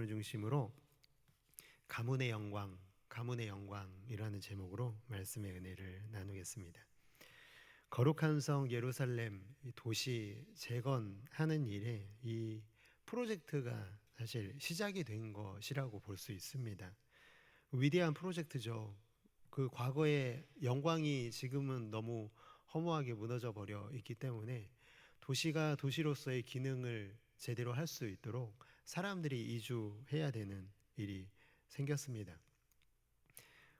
중심으로 가문의 영광이라는 제목으로 말씀의 은혜를 나누겠습니다. 거룩한 성 예루살렘 도시 재건하는 일에 이 프로젝트가 사실 시작이 된 것이라고 볼 수 있습니다. 위대한 프로젝트죠. 그 과거의 영광이 지금은 너무 허무하게 무너져 버려 있기 때문에 도시가 도시로서의 기능을 제대로 할 수 있도록 사람들이 이주해야 되는 일이 생겼습니다.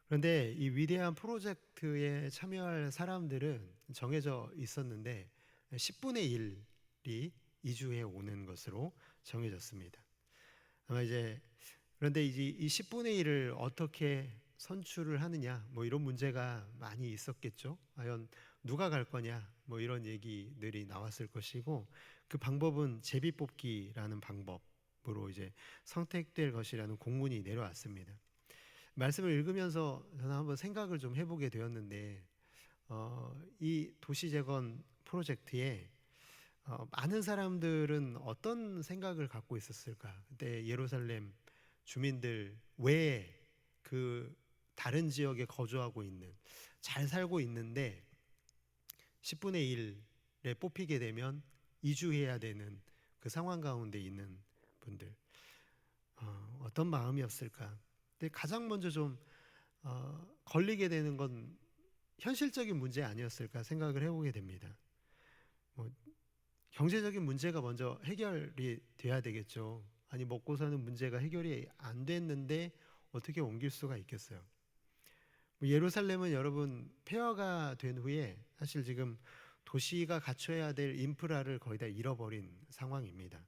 그런데 이 위대한 프로젝트에 참여할 사람들은 정해져 있었는데 10분의 1이 이주해 오는 것으로 정해졌습니다. 아마 그런데 이 10분의 1을 어떻게 선출을 하느냐, 이런 문제가 많이 있었겠죠. 과연 누가 갈 거냐, 이런 얘기들이 나왔을 것이고, 그 방법은 제비뽑기라는 방법으로 선택될 것이라는 공문이 내려왔습니다. 말씀을 읽으면서 저는 한번 생각을 좀 해보게 되었는데, 이 도시재건 프로젝트에 많은 사람들은 어떤 생각을 갖고 있었을까? 그때 예루살렘 주민들 외에 그 다른 지역에 거주하고 있는, 잘 살고 있는데 10분의 1에 뽑히게 되면 이주해야 되는 그 상황 가운데 있는 분들, 어떤 마음이었을까? 근데 가장 먼저 좀 걸리게 되는 건 현실적인 문제 아니었을까 생각을 해보게 됩니다. 경제적인 문제가 먼저 해결이 돼야 되겠죠. 아니, 먹고 사는 문제가 해결이 안 됐는데 어떻게 옮길 수가 있겠어요? 예루살렘은 여러분 폐허가 된 후에 사실 지금 도시가 갖춰야 될 인프라를 거의 다 잃어버린 상황입니다.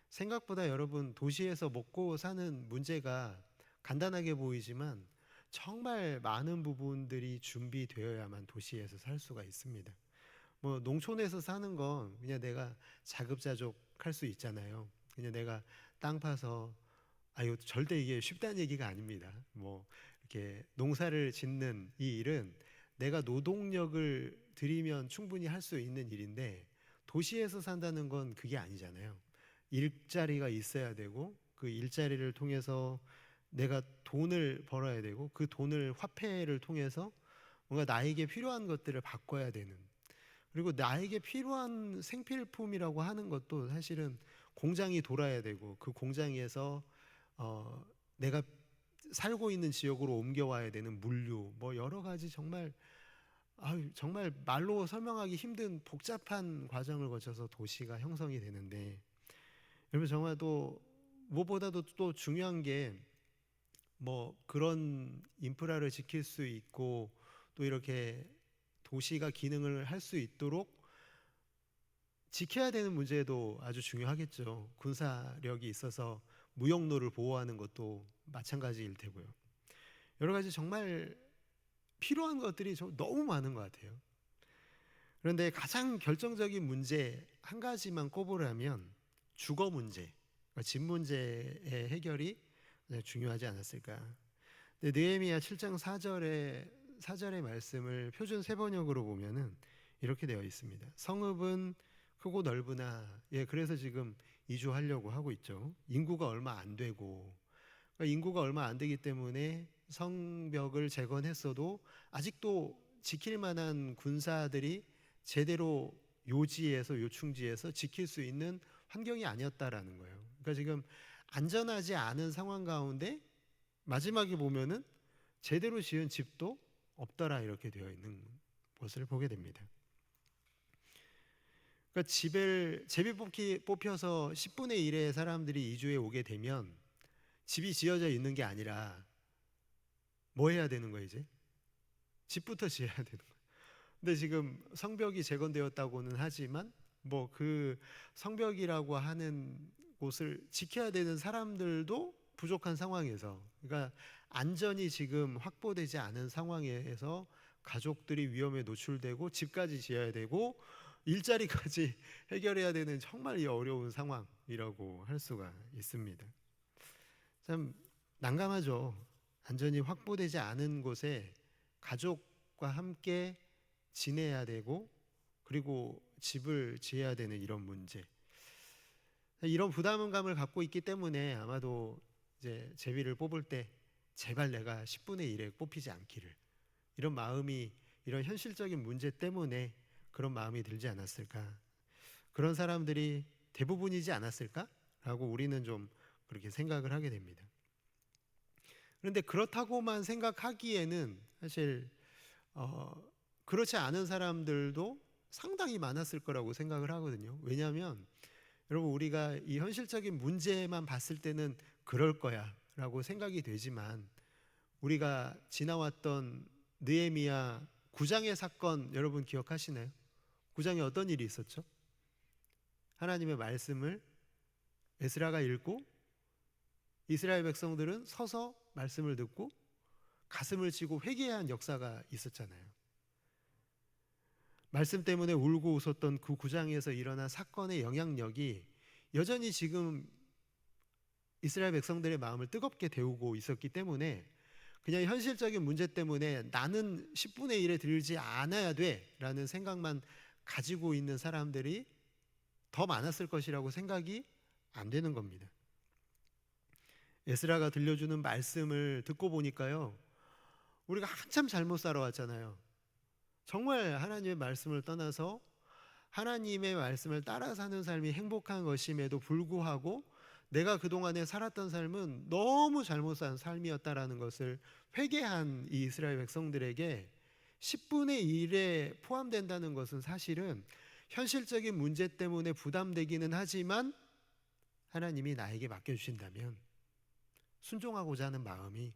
생각보다 여러분 도시에서 먹고 사는 문제가 간단하게 보이지만 정말 많은 부분들이 준비되어야만 도시에서 살 수가 있습니다. 농촌에서 사는 건 그냥 내가 자급자족 할 수 있잖아요. 그냥 내가 땅 파서, 절대 이게 쉽다는 얘기가 아닙니다. 이렇게 농사를 짓는 이 일은 내가 노동력을 들이면 충분히 할 수 있는 일인데, 도시에서 산다는 건 그게 아니잖아요. 일자리가 있어야 되고, 그 일자리를 통해서 내가 돈을 벌어야 되고, 그 돈을 화폐를 통해서 뭔가 나에게 필요한 것들을 바꿔야 되는, 그리고 나에게 필요한 생필품이라고 하는 것도 사실은 공장이 돌아야 되고, 그 공장에서 내가 살고 있는 지역으로 옮겨와야 되는 물류, 여러 가지 정말 말로 설명하기 힘든 복잡한 과정을 거쳐서 도시가 형성이 되는데, 여러분 정말 또 무엇보다도 또 중요한 게 그런 인프라를 지킬 수 있고 또 이렇게 도시가 기능을 할 수 있도록 지켜야 되는 문제도 아주 중요하겠죠. 군사력이 있어서 무역로를 보호하는 것도 마찬가지일 테고요. 여러 가지 정말 필요한 것들이 너무 많은 것 같아요. 그런데 가장 결정적인 문제 한 가지만 꼽으라면 주거 문제, 집 문제의 해결이 중요하지 않았을까. 근데 느헤미야 7장 4절의 말씀을 표준 세번역으로 보면은 이렇게 되어 있습니다. 성읍은 크고 넓으나, 그래서 지금 이주하려고 하고 있죠. 인구가 얼마 안 되고, 그러니까 인구가 얼마 안 되기 때문에 성벽을 재건했어도 아직도 지킬 만한 군사들이 제대로 요충지에서 지킬 수 있는 환경이 아니었다라는 거예요. 그러니까 지금 안전하지 않은 상황 가운데 마지막에 보면은 제대로 지은 집도 없더라, 이렇게 되어 있는 것을 보게 됩니다. 그러니까 제비 뽑혀서 10분의 1의 사람들이 이주해 오게 되면 집이 지어져 있는 게 아니라 뭐 해야 되는 거예요? 이제 집부터 지어야 되는 거예요. 근데 지금 성벽이 재건되었다고는 하지만 그 성벽이라고 하는 곳을 지켜야 되는 사람들도 부족한 상황에서, 그러니까 안전이 지금 확보되지 않은 상황에서 가족들이 위험에 노출되고 집까지 지어야 되고 일자리까지 해결해야 되는 정말 어려운 상황이라고 할 수가 있습니다. 참 난감하죠. 안전이 확보되지 않은 곳에 가족과 함께 지내야 되고, 그리고 집을 지어야 되는 이런 문제. 이런 부담감을 갖고 있기 때문에 아마도 이제 제비를 뽑을 때 제발 내가 10분의 1에 뽑히지 않기를, 이런 마음이, 이런 현실적인 문제 때문에 그런 마음이 들지 않았을까, 그런 사람들이 대부분이지 않았을까라고 우리는 좀 그렇게 생각을 하게 됩니다. 그런데 그렇다고만 생각하기에는 사실 그렇지 않은 사람들도 상당히 많았을 거라고 생각을 하거든요. 왜냐하면 여러분, 우리가 이 현실적인 문제만 봤을 때는 그럴 거야 라고 생각이 되지만, 우리가 지나왔던 느헤미야 9장의 사건 여러분 기억하시나요? 9장에 어떤 일이 있었죠? 하나님의 말씀을 에스라가 읽고 이스라엘 백성들은 서서 말씀을 듣고 가슴을 치고 회개한 역사가 있었잖아요. 말씀 때문에 울고 웃었던 그 9장에서 일어난 사건의 영향력이 여전히 지금 이스라엘 백성들의 마음을 뜨겁게 데우고 있었기 때문에, 그냥 현실적인 문제 때문에 나는 10분의 1에 들지 않아야 돼 라는 생각만 가지고 있는 사람들이 더 많았을 것이라고 생각이 안 되는 겁니다. 에스라가 들려주는 말씀을 듣고 보니까요, 우리가 한참 잘못 살아왔잖아요. 정말 하나님의 말씀을 떠나서 하나님의 말씀을 따라 사는 삶이 행복한 것임에도 불구하고 내가 그동안에 살았던 삶은 너무 잘못 산 삶이었다라는 것을 회개한 이 이스라엘 백성들에게 10분의 1에 포함된다는 것은 사실은 현실적인 문제 때문에 부담되기는 하지만 하나님이 나에게 맡겨주신다면 순종하고자 하는 마음이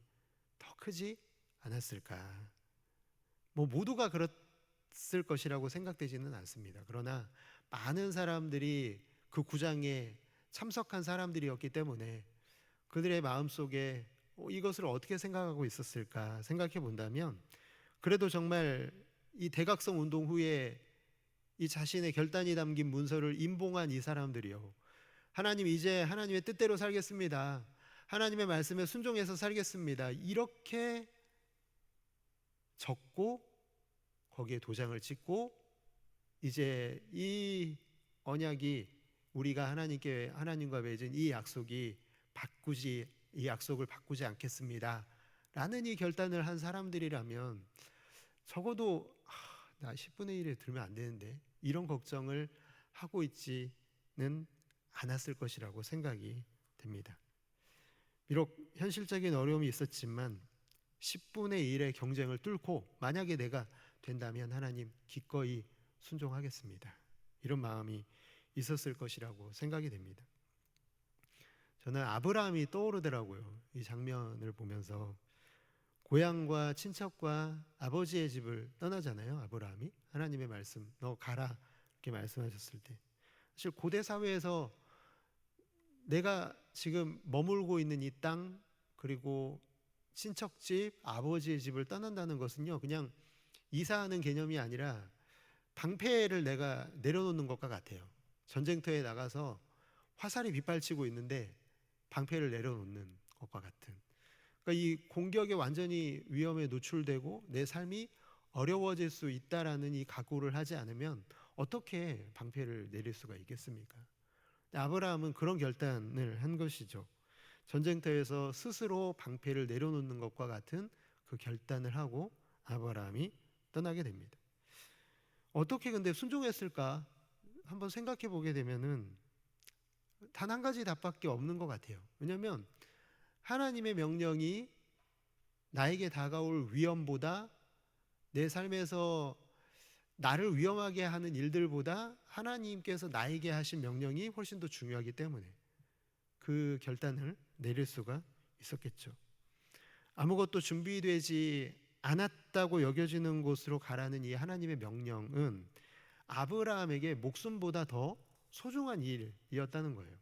더 크지 않았을까. 모두가 그랬을 것이라고 생각되지는 않습니다. 그러나 많은 사람들이 그 구장에 참석한 사람들이었기 때문에 그들의 마음속에 이것을 어떻게 생각하고 있었을까 생각해 본다면, 그래도 정말 이 대각성 운동 후에 이 자신의 결단이 담긴 문서를 임봉한 이 사람들이요, 하나님, 이제 하나님의 뜻대로 살겠습니다, 하나님의 말씀에 순종해서 살겠습니다, 이렇게 적고 거기에 도장을 찍고 이제 이 언약이, 우리가 하나님과 맺은 이 약속이 이 약속을 바꾸지 않겠습니다 라는 이 결단을 한 사람들이라면 적어도 나 10분의 1에 들면 안 되는데 이런 걱정을 하고 있지는 않았을 것이라고 생각이 됩니다. 비록 현실적인 어려움이 있었지만 10분의 1의 경쟁을 뚫고 만약에 내가 된다면 하나님 기꺼이 순종하겠습니다, 이런 마음이 있었을 것이라고 생각이 됩니다. 저는 아브라함이 떠오르더라고요. 이 장면을 보면서 고향과 친척과 아버지의 집을 떠나잖아요. 아브라함이 하나님의 말씀, 너 가라 이렇게 말씀하셨을 때, 사실 고대 사회에서 내가 지금 머물고 있는 이 땅, 그리고 친척집, 아버지의 집을 떠난다는 것은요, 그냥 이사하는 개념이 아니라 방패를 내가 내려놓는 것과 같아요. 전쟁터에 나가서 화살이 빗발치고 있는데 방패를 내려놓는 것과 같은, 그러니까 이 공격에 완전히 위험에 노출되고 내 삶이 어려워질 수 있다라는 이 각오를 하지 않으면 어떻게 방패를 내릴 수가 있겠습니까? 아브라함은 그런 결단을 한 것이죠. 전쟁터에서 스스로 방패를 내려놓는 것과 같은 그 결단을 하고 아브라함이 떠나게 됩니다. 어떻게 근데 순종했을까 한번 생각해 보게 되면은 단 한 가지 답밖에 없는 것 같아요. 왜냐하면 하나님의 명령이 나에게 다가올 위험보다, 내 삶에서 나를 위험하게 하는 일들보다 하나님께서 나에게 하신 명령이 훨씬 더 중요하기 때문에 그 결단을 내릴 수가 있었겠죠. 아무것도 준비되지 않았다고 여겨지는 곳으로 가라는 이 하나님의 명령은 아브라함에게 목숨보다 더 소중한 일이었다는 거예요.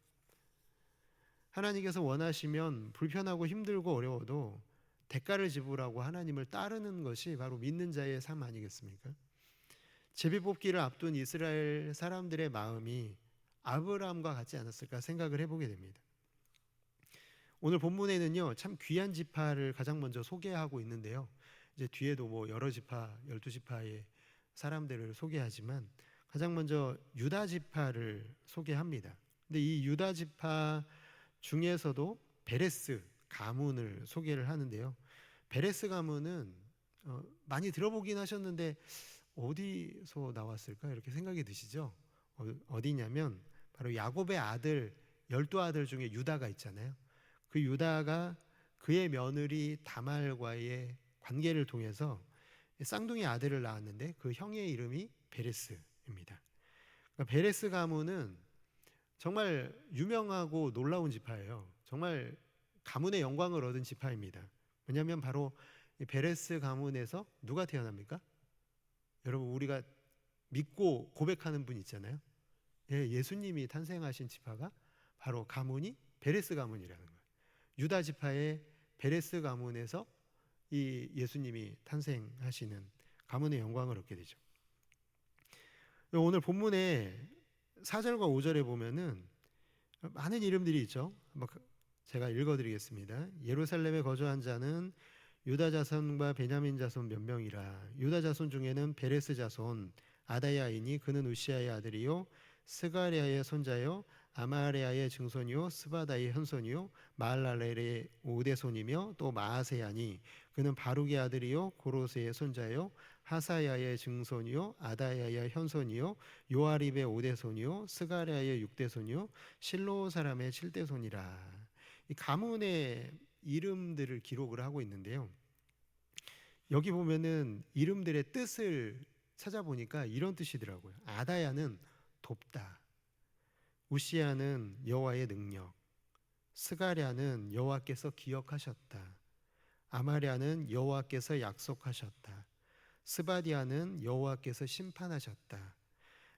하나님께서 원하시면 불편하고 힘들고 어려워도 대가를 지불하고 하나님을 따르는 것이 바로 믿는 자의 삶 아니겠습니까? 제비뽑기를 앞둔 이스라엘 사람들의 마음이 아브라함과 같지 않았을까 생각을 해보게 됩니다. 오늘 본문에는요, 참 귀한 지파를 가장 먼저 소개하고 있는데요, 이제 뒤에도 여러 지파, 12지파의 사람들을 소개하지만 가장 먼저 유다 지파를 소개합니다. 근데 이 유다 지파 중에서도 베레스 가문을 소개를 하는데요. 베레스 가문은 많이 들어보긴 하셨는데 어디서 나왔을까 이렇게 생각이 드시죠? 어디냐면 바로 야곱의 아들 12아들 중에 유다가 있잖아요. 그 유다가 그의 며느리 다말과의 관계를 통해서 쌍둥이 아들을 낳았는데 그 형의 이름이 베레스입니다. 그러니까 베레스 가문은 정말 유명하고 놀라운 지파예요. 정말 가문의 영광을 얻은 지파입니다. 왜냐하면 바로 이 베레스 가문에서 누가 태어납니까? 여러분 우리가 믿고 고백하는 분 있잖아요. 예, 예수님이 탄생하신 지파가 바로 가문이 베레스 가문이라는 거예요. 유다 지파의 베레스 가문에서 이 예수님이 탄생하시는 가문의 영광을 얻게 되죠. 오늘 본문에 4절과 5절에 보면은 많은 이름들이 있죠. 제가 읽어드리겠습니다. 예루살렘에 거주한 자는 유다 자손과 베냐민 자손 몇 명이라. 유다 자손 중에는 베레스 자손 아다야이니 그는 우시아의 아들이요 스가랴의 손자요 아마레아의 증손이요 스바다의 현손이요 마할랄렐의 오대손이며 또 마아세야니 그는 바룩의 아들이요 고로스의 손자요 하사야의 증손이요 아다야의 현손이요 요아립의 오대손이요 스가랴의 육대손이요 실로 사람의 칠대손이라. 이 가문의 이름들을 기록을 하고 있는데요. 여기 보면은 이름들의 뜻을 찾아보니까 이런 뜻이더라고요. 아다야는 돕다, 우시아는 여호와의 능력, 스가랴는 여호와께서 기억하셨다, 아마랴는 여호와께서 약속하셨다, 스바디아는 여호와께서 심판하셨다,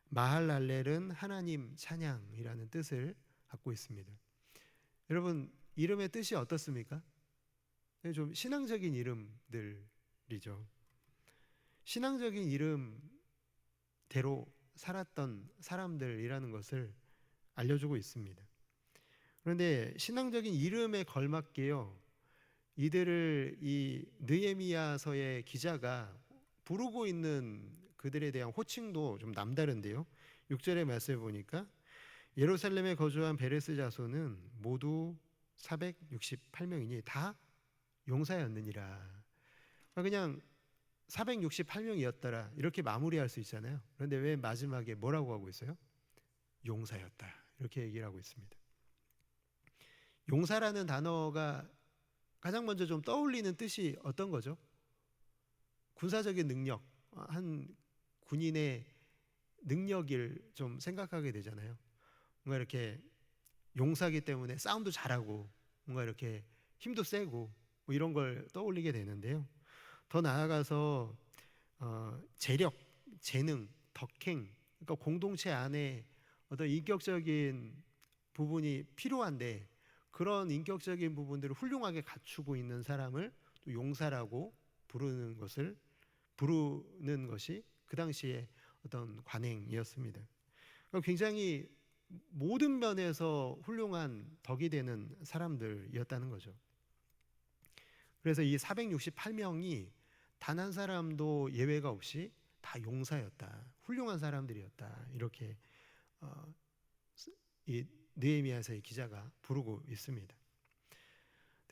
마할랄렐은 하나님 찬양이라는 뜻을 갖고 있습니다. 여러분 이름의 뜻이 어떻습니까? 좀 신앙적인 이름들이죠. 신앙적인 이름대로 살았던 사람들이라는 것을 알려주고 있습니다. 그런데 신앙적인 이름에 걸맞게요, 이들을 이 느헤미야서의 기자가 부르고 있는 그들에 대한 호칭도 좀 남다른데요. 6절의 말씀을 보니까 예루살렘에 거주한 베레스 자손은 모두 468명이니 다 용사였느니라. 그냥 468명이었더라 이렇게 마무리할 수 있잖아요. 그런데 왜 마지막에 뭐라고 하고 있어요? 용사였다 이렇게 얘기를 하고 있습니다. 용사라는 단어가 가장 먼저 좀 떠올리는 뜻이 어떤 거죠? 군사적인 능력, 한 군인의 능력을 좀 생각하게 되잖아요. 뭔가 이렇게 용사기 때문에 싸움도 잘하고 뭔가 이렇게 힘도 세고 뭐 이런 걸 떠올리게 되는데요. 더 나아가서 재력, 재능, 덕행, 그러니까 공동체 안에 어떤 인격적인 부분이 필요한데 그런 인격적인 부분들을 훌륭하게 갖추고 있는 사람을 또 용사라고 부르는 것이 그 당시에 어떤 관행이었습니다. 그러니까 굉장히 모든 면에서 훌륭한 덕이 되는 사람들이었다는 거죠. 그래서 이 468명이 단 한 사람도 예외가 없이 다 용사였다, 훌륭한 사람들이었다 이렇게 이 느헤미야서의 기자가 부르고 있습니다.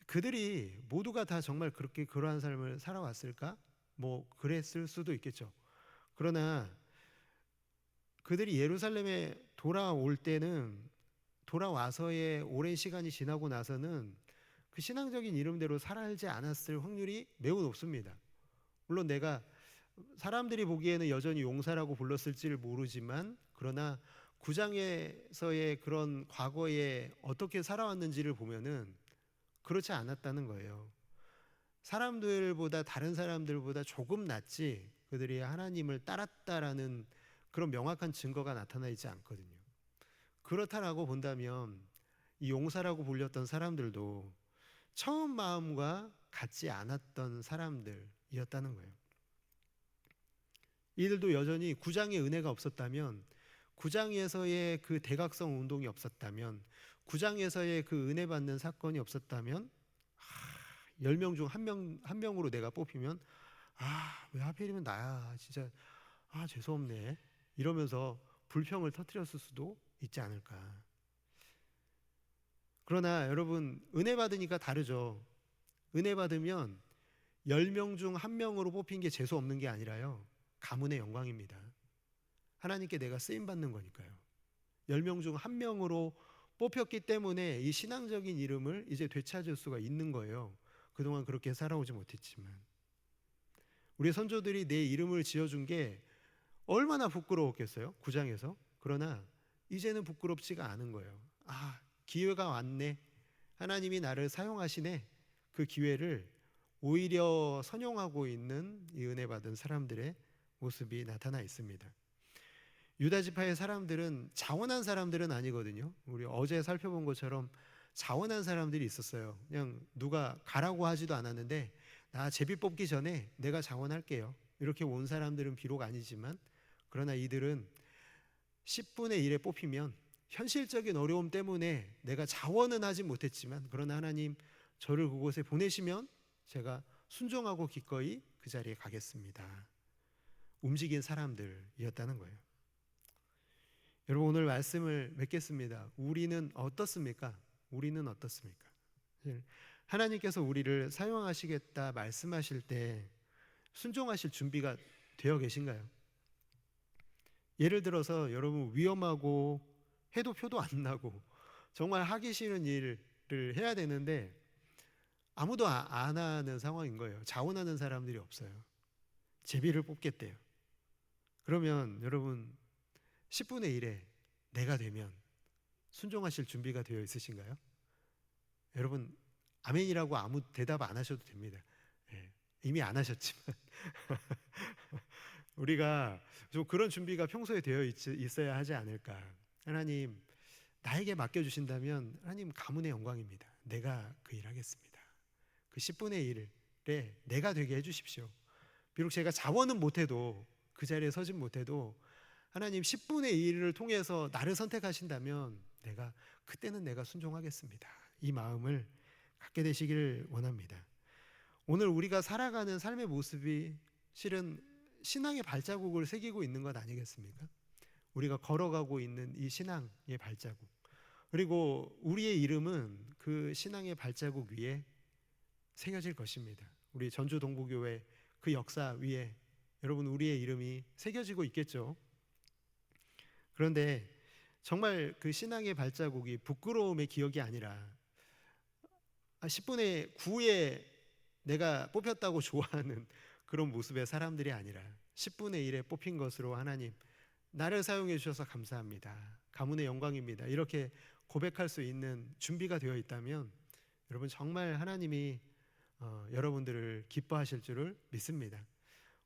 그들이 모두가 다 정말 그렇게 그러한 삶을 살아왔을까? 뭐 그랬을 수도 있겠죠. 그러나 그들이 예루살렘에 돌아올 때는 돌아와서의 오랜 시간이 지나고 나서는 그 신앙적인 이름대로 살아지 않았을 확률이 매우 높습니다. 물론 내가 사람들이 보기에는 여전히 용사라고 불렀을지를 모르지만 그러나 구장에서의 그런 과거에 어떻게 살아왔는지를 보면은 그렇지 않았다는 거예요. 사람들보다 다른 사람들보다 조금 낫지 그들이 하나님을 따랐다라는 그런 명확한 증거가 나타나지 않거든요. 그렇다라고 본다면 이 용사라고 불렸던 사람들도 처음 마음과 같지 않았던 사람들이었다는 거예요. 이들도 여전히 구장의 은혜가 없었다면, 구장에서의 그 대각성 운동이 없었다면, 구장에서의 그 은혜 받는 사건이 없었다면 10명 중 한 명으로 내가 뽑히면 왜 하필이면 나야 진짜 죄송합네 이러면서 불평을 터뜨렸을 수도 있지 않을까. 그러나 여러분, 은혜 받으니까 다르죠. 은혜 받으면 10명 중 1명으로 뽑힌 게 재수 없는 게 아니라요, 가문의 영광입니다. 하나님께 내가 쓰임 받는 거니까요. 10명 중 1명으로 뽑혔기 때문에 이 신앙적인 이름을 이제 되찾을 수가 있는 거예요. 그동안 그렇게 살아오지 못했지만. 우리 선조들이 내 이름을 지어준 게 얼마나 부끄러웠겠어요, 구장에서. 그러나 이제는 부끄럽지가 않은 거예요. 아, 기회가 왔네, 하나님이 나를 사용하시네. 그 기회를 오히려 선용하고 있는 이 은혜 받은 사람들의 모습이 나타나 있습니다. 유다 지파의 사람들은 자원한 사람들은 아니거든요. 우리 어제 살펴본 것처럼 자원한 사람들이 있었어요. 그냥 누가 가라고 하지도 않았는데, 나 제비 뽑기 전에 내가 자원할게요, 이렇게 온 사람들은 비록 아니지만, 그러나 이들은 10분의 1에 뽑히면 현실적인 어려움 때문에 내가 자원은 하지 못했지만, 그러나 하나님 저를 그곳에 보내시면 제가 순종하고 기꺼이 그 자리에 가겠습니다, 움직인 사람들이었다는 거예요. 여러분, 오늘 말씀을 맺겠습니다. 우리는 어떻습니까? 우리는 어떻습니까? 하나님께서 우리를 사용하시겠다 말씀하실 때 순종하실 준비가 되어 계신가요? 예를 들어서 여러분, 위험하고 해도 표도 안 나고 정말 하기 싫은 일을 해야 되는데 아무도 안 하는 상황인 거예요. 자원하는 사람들이 없어요. 제비를 뽑겠대요. 그러면 여러분, 10분의 1에 내가 되면 순종하실 준비가 되어 있으신가요? 여러분, 아멘이라고 아무 대답 안 하셔도 됩니다. 예, 이미 안 하셨지만 우리가 좀 그런 준비가 평소에 되어 있어야 하지 않을까. 하나님, 나에게 맡겨주신다면 하나님, 가문의 영광입니다. 내가 그 일 하겠습니다. 그 10분의 1에 내가 되게 해주십시오. 비록 제가 자원은 못해도, 그 자리에 서진 못해도 하나님 10분의 1을 통해서 나를 선택하신다면 그때는 내가 순종하겠습니다, 이 마음을 갖게 되시기를 원합니다. 오늘 우리가 살아가는 삶의 모습이 실은 신앙의 발자국을 새기고 있는 것 아니겠습니까? 우리가 걸어가고 있는 이 신앙의 발자국, 그리고 우리의 이름은 그 신앙의 발자국 위에 새겨질 것입니다. 우리 전주 동부교회 그 역사 위에 여러분, 우리의 이름이 새겨지고 있겠죠. 그런데 정말 그 신앙의 발자국이 부끄러움의 기억이 아니라 10분의 9에 내가 뽑혔다고 좋아하는 그런 모습의 사람들이 아니라 10분의 1에 뽑힌 것으로 하나님, 나를 사용해 주셔서 감사합니다, 가문의 영광입니다, 이렇게 고백할 수 있는 준비가 되어 있다면 여러분, 정말 하나님이 여러분들을 기뻐하실 줄을 믿습니다.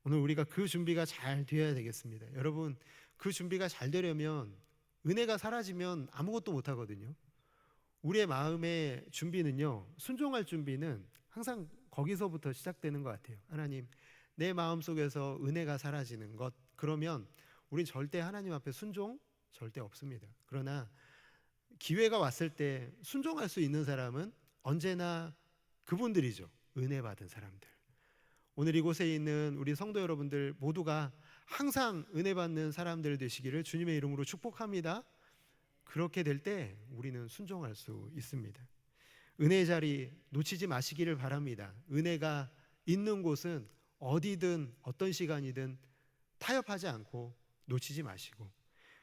오늘 우리가 그 준비가 잘 되어야 되겠습니다. 여러분, 그 준비가 잘 되려면 은혜가 사라지면 아무것도 못하거든요. 우리의 마음의 준비는요, 순종할 준비는 항상 거기서부터 시작되는 것 같아요. 하나님, 내 마음속에서 은혜가 사라지는 것, 그러면 우린 절대 하나님 앞에 순종 절대 없습니다. 그러나 기회가 왔을 때 순종할 수 있는 사람은 언제나 그분들이죠, 은혜 받은 사람들. 오늘 이곳에 있는 우리 성도 여러분들 모두가 항상 은혜 받는 사람들 되시기를 주님의 이름으로 축복합니다. 그렇게 될 때 우리는 순종할 수 있습니다. 은혜의 자리 놓치지 마시기를 바랍니다. 은혜가 있는 곳은 어디든 어떤 시간이든 타협하지 않고 놓치지 마시고,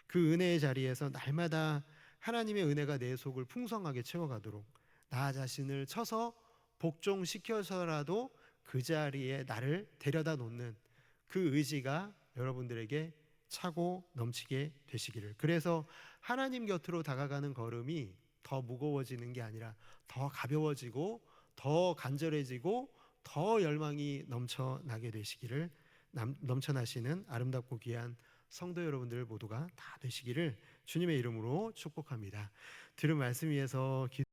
그 은혜의 자리에서 날마다 하나님의 은혜가 내 속을 풍성하게 채워가도록 나 자신을 쳐서 복종시켜서라도 그 자리에 나를 데려다 놓는 그 의지가 여러분들에게 차고 넘치게 되시기를. 그래서 하나님 곁으로 다가가는 걸음이 더 무거워지는 게 아니라 더 가벼워지고 더 간절해지고 더 열망이 넘쳐나게 되시기를, 넘쳐나시는 아름답고 귀한 성도 여러분들 모두가 다 되시기를 주님의 이름으로 축복합니다. 들은 말씀 위해서